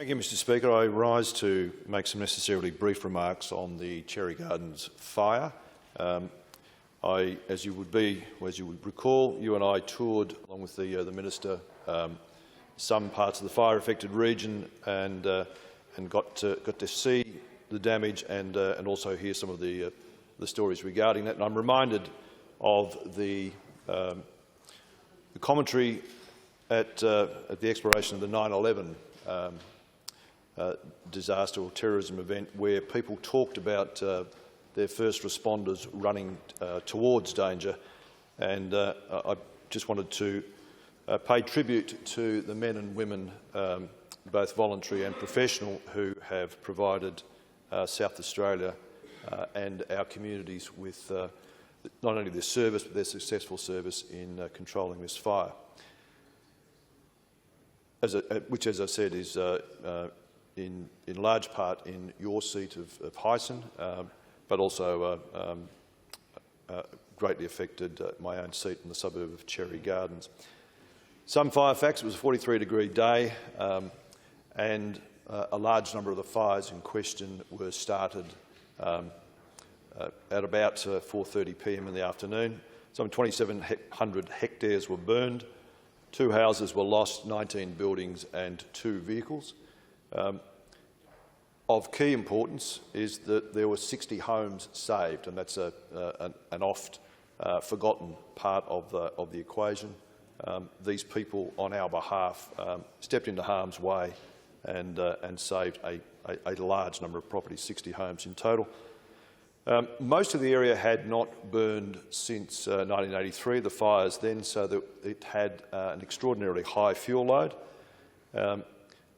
Thank you, Mr Speaker. I rise to make some necessarily brief remarks on the Cherry Gardens fire. As you would recall, you and I toured, along with the Minister, some parts of the fire-affected region and got to see the damage and also hear some of the stories regarding that. And I'm reminded of the commentary at the exploration of the 9/11 disaster or terrorism event, where people talked about their first responders running towards danger. And I just wanted to pay tribute to the men and women, both voluntary and professional, who have provided South Australia and our communities with not only their service but their successful service in controlling this fire, which, as I said, is in large part in your seat of Hyson, but also greatly affected my own seat in the suburb of Cherry Gardens. Some fire facts: it was a 43-degree day, and a large number of the fires in question were started at about 4:30 p.m. in the afternoon. Some 2,700 hectares were burned, 2 houses were lost, 19 buildings and 2 vehicles. Of key importance is that there were 60 homes saved, and that's an oft forgotten part of the equation. These people, on our behalf, stepped into harm's way and saved a large number of properties, 60 homes in total. Most of the area had not burned since 1983, the fires then, so that it had an extraordinarily high fuel load.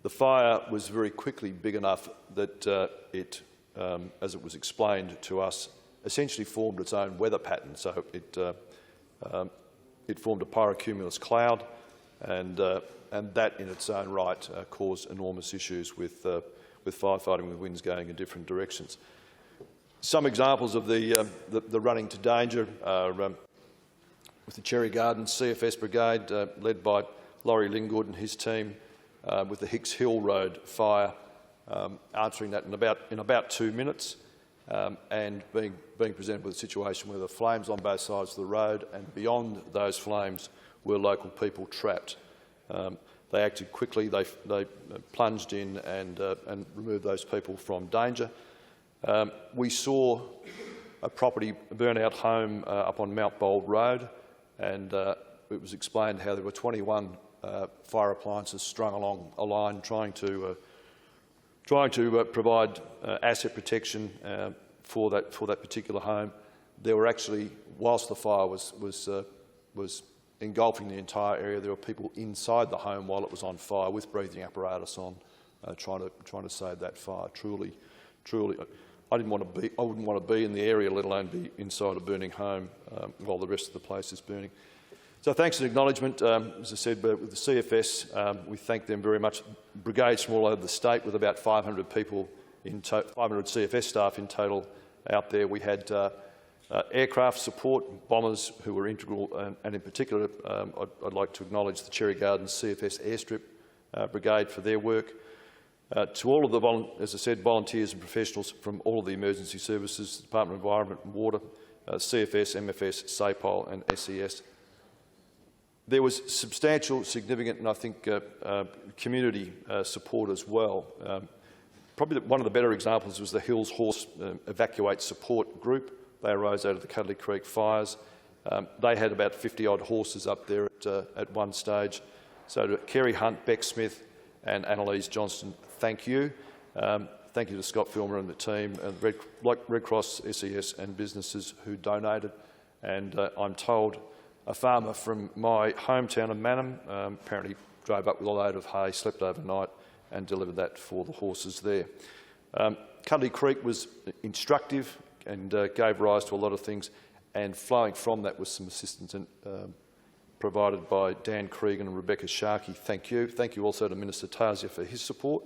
The fire was very quickly big enough that it, as it was explained to us, essentially formed its own weather pattern. So it formed a pyrocumulus cloud, and that in its own right caused enormous issues with firefighting, with winds going in different directions. Some examples of the running to danger are with the Cherry Gardens CFS Brigade, led by Laurie Linggood and his team, with the Hicks Hill Road fire, answering that in about 2 minutes, and being presented with a situation where the flames on both sides of the road, and beyond those flames were local people trapped. They acted quickly. They plunged in and removed those people from danger. We saw a burn-out home up on Mount Bold Road, and it was explained how there were 21 fire appliances strung along a line trying to provide asset protection for that particular home. There were actually, whilst the fire was engulfing the entire area, there were people inside the home while it was on fire with breathing apparatus on, trying to save that fire. Truly, I wouldn't want to be in the area, let alone be inside a burning home while the rest of the place is burning. So thanks and acknowledgement, as I said, with the CFS, we thank them very much. Brigades from all over the state, with about 500 people, 500 CFS staff in total out there. We had aircraft support, bombers who were integral, and in particular, I'd like to acknowledge the Cherry Gardens CFS Airstrip Brigade for their work. To all of the, as I said, volunteers and professionals from all of the emergency services, Department of Environment and Water, CFS, MFS, SAPOL and SES. There was substantial, significant, and I think community support as well. Probably one of the better examples was the Hills Horse Evacuate Support Group. They arose out of the Cuddly Creek fires. They had about 50-odd horses up there at one stage. So to Kerry Hunt, Beck Smith and Annalise Johnston, thank you. Thank you to Scott Filmer and the team, like Red Cross, SES and businesses who donated. And I'm told a farmer from my hometown of Mannum apparently drove up with a load of hay, slept overnight and delivered that for the horses there. Cuddly Creek was instructive and gave rise to a lot of things, and flowing from that was some assistance provided by Dan Cregan and Rebecca Sharkey. Thank you. Thank you also to Minister Tasia for his support.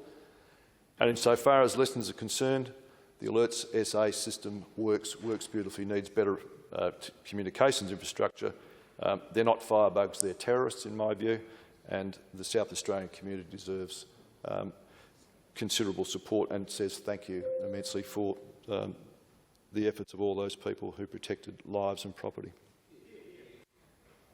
And insofar as lessons are concerned, the Alerts SA system works beautifully, needs better communications infrastructure. They're not firebugs, they're terrorists in my view, and the South Australian community deserves considerable support and says thank you immensely for the efforts of all those people who protected lives and property.